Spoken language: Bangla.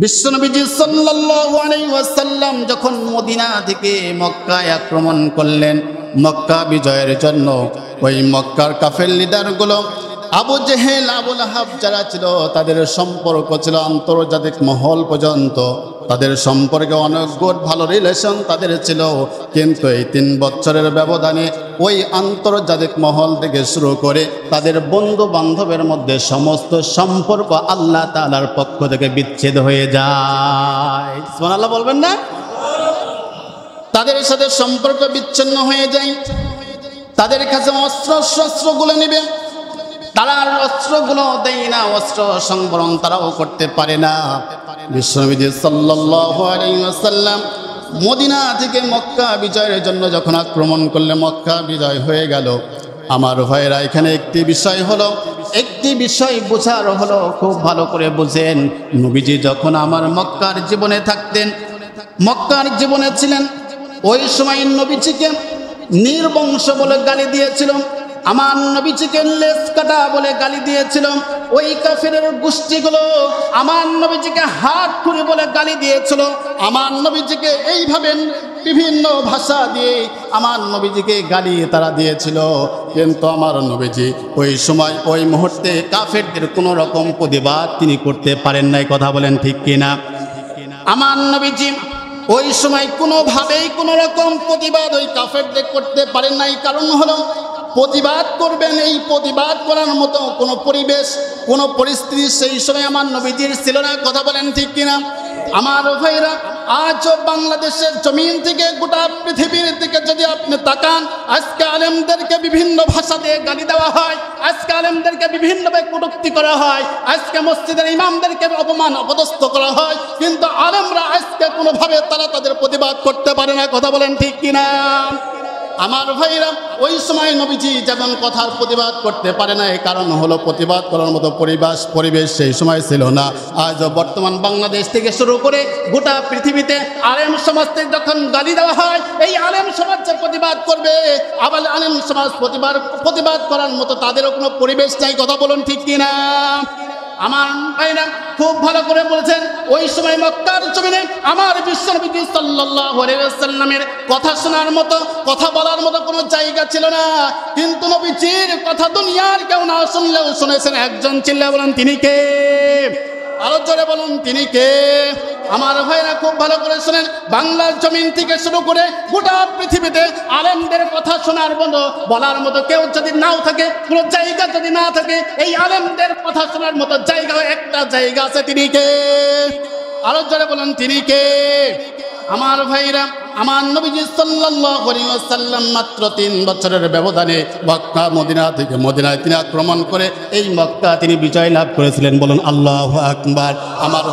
বিশ্বনবীজি সাল্লাল্লাহু আলাইহি ওয়াসাল্লাম যখন মদিনা থেকে মক্কায় আক্রমণ করলেন মক্কা বিজয়ের জন্য, ওই মক্কার কাফের লিডারগুলো আবু জেহেল, আবু লাহাব যারা ছিল তাদের সম্পর্ক ছিল আন্তর্জাতিক মহল পর্যন্ত, তাদের সম্পর্কে অনেক গুড ভালো রিলেশন তাদের ছিল। কিন্তু এই 3 বছরের ব্যবধানে ওই আন্তর্জাতিক মহল থেকে শুরু করে তাদের বন্ধু বান্ধবের মধ্যে সমস্ত সম্পর্ক আল্লাহ তাআলার পক্ষ থেকে বিচ্ছেদ হয়ে যায়। সুবহানাল্লাহ বলবেন না? তাদের সাথে সম্পর্ক বিচ্ছিন্ন হয়ে যায়। তাদের কাছে অস্ত্রগুলো নেবে, তারা অস্ত্রগুলো দেয় না, অস্ত্র সংবরণ তারাও করতে পারে না। বিশ্বনবী সাল্লাল্লাহু আলাইহি ওয়াসাল্লাম মদিনা থেকে মক্কা বিজয়ের জন্য যখন আক্রমণ করলে মক্কা বিজয় হয়ে গেল। আমার ভাইরা, এখানে একটি বিষয় বোঝার হলো, খুব ভালো করে বুঝেন। নবীজি যখন আমার মক্কার জীবনে থাকতেন, মক্কার জীবনে ছিলেন, ওই সময় নবীজিকে নির্বংশ বলে গালি দিয়েছিল, আমার নবীজিকে লেজ কাটা বলে গালি দিয়েছিল। ওই কাফেরের গোষ্ঠীগুলো আমার নবীজিকে হাত খুঁড়ি বলে গালি দিয়েছিল। আমার নবীজিকে এইভাবে বিভিন্ন ভাষা দিয়ে আমার নবীজিকে গালি তারা দিয়েছিল। কিন্তু আমার নবীজি ওই সময় ওই মুহূর্তে কাফেরদের কোনো রকম প্রতিবাদ তিনি করতে পারেন নাই। কথা বলেন ঠিক কিনা? আমার নবীজি ওই সময় কোনোভাবেই কোনো রকম প্রতিবাদ ওই কাফেরদের করতে পারেন নাই। কারণ হলো, প্রতিবাদ করবেন, এই প্রতিবাদ করার মতো কোনো পরিবেশ, কোনো পরিস্থিতি সেই সময় আমার নবীজির ছিল না। কথা বলেন ঠিক কিনা? আমার ভাইরা, আজও বাংলাদেশের জমিন থেকে গোটা পৃথিবীর দিকে যদি আপনি তাকান, আজকে আলেমদেরকে বিভিন্ন ভাষা দিয়ে গালি দেওয়া হয়, আজকে আলেমদেরকে বিভিন্নভাবে কটূক্তি করা হয়, আজকে মসজিদের ইমামদেরকে অপমান অপদস্থ করা হয়, কিন্তু আলেমরা আজকে কোনোভাবে তারা তাদের প্রতিবাদ করতে পারে না। কথা বলেন ঠিক কিনা? আমার ভাইরা, ওই সময় নবীজি যেমন কথার প্রতিবাদ করতে পারে না, এই কারণ হলো প্রতিবাদ করার মতো পরিবেশ সেই সময় ছিল না। আজ বর্তমান বাংলাদেশ থেকে শুরু করে গোটা পৃথিবীতে আলেম সমাজকে যখন গালি দেওয়া হয়, এই আলেম সমাজ যে প্রতিবাদ করবে, আবার আলেম সমাজ প্রতিবাদ করার মতো তাদেরও কোনো পরিবেশ নাই। কথা বলুন ঠিক কিনা? আমার ভাইরা খুব ভালো করে বলেছেন, ওই সময় মক্কার জমিনে আমার বিশ্বনবী সাল্লাল্লাহু আলাইহি ওয়াসাল্লামের কথা শোনার মতো, কথা বলার মতো কোনো জায়গা ছিল না। কিন্তু নবীজির কথা দুনিয়ার কেউ না শুনলেও শুনেছেন একজন। চিল্লায়ে বলেন তিনি কে? আরো জোরে বলুন তিনি কে? আমার ভাইরা খুব ভালো করে শোনেন, বাংলার জমিন থেকে শুরু করে গোটা পৃথিবীতে আলেমদের কথা শোনার মতো, বলার মতো কেউ যদি নাও থাকে, কোনো জায়গা যদি না থাকে, এই আলেমদের কথা শোনার মতো জায়গা, একটা জায়গা আছে, তিনি কে? আরো জোরে বলুন তিনি কে? আমার ভাইরা, আমার নবীজি সাল্লাল্লাহু আলাইহি ওয়াসাল্লাম মাত্র 3 বছরের ব্যবধানে মক্কা মদিনায় তিনি আক্রমণ করে এই মক্কা তিনি বিজয় লাভ করেছিলেন। বলুন আল্লাহু আকবার। আমার